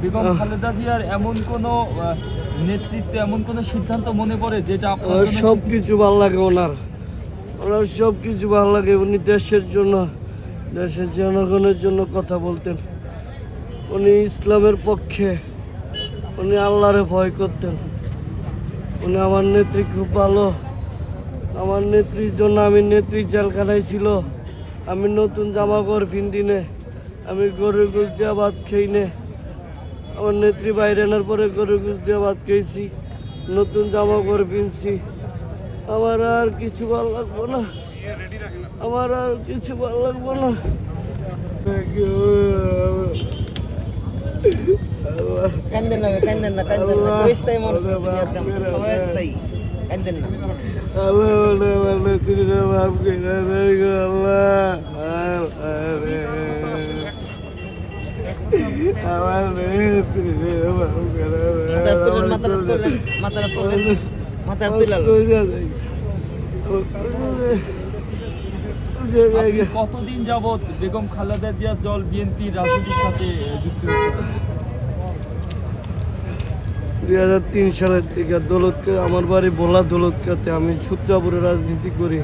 বেগম খালেদা জিয়ার এমন কোনো নেতৃত্ব, এমন কোনো সিদ্ধান্ত মনে পড়ে যেটা আপনার জন্য সব কিছু ভালো লাগে ওনার সব কিছু ভালো লাগে। উনি দেশের জন্য, দেশের জনগণের জন্য কথা বলতেন। উনি ইসলামের পক্ষে, উনি আল্লাহরে ভয় করতেন। উনি আমার নেত্রী খুব ভালো। আমার নেত্রীর জন্য আমি নেত্রী জেলখানায় ছিল, আমি নতুন জামা কাপড় পিন্দি নে, আমি গরুর গোশ দিয়ে ভাত খেই নে। আমার নেত্রী বাইরে আনার পরে গরুর গোশ দিয়ে ভাত খেয়েছি, নতুন জামা কাপড় পিনছি। আমার আর কিছু ভালো লাগবো না, আমার আর কিছু ভালো লাগবো না। কান্দেন না, কান্দেন না, কান্দেন না। তুই স্থায়ী মানুষ না, তুমি একদম সবাই স্থায়ী। কান্দেন না। আমার নেত্রীরা মাফ করে দেন গো আল্লাহ। আমার নেত্রীরা মাফ করে দেন। মাথাটা তুলেন, মাথাটা তুলেন, মাথাটা তুলেন। আপনি কতদিন যাবত বেগম খালেদা জিয়ার দল বিএনপির রাজনীতির সাথে যুক্ত হয়েছে? 2003 সালের থেকে দৌলতকে, আমার বাড়ি ভোলা দৌলতকাতে, আমি সূত্রাপুরে রাজনীতি করি।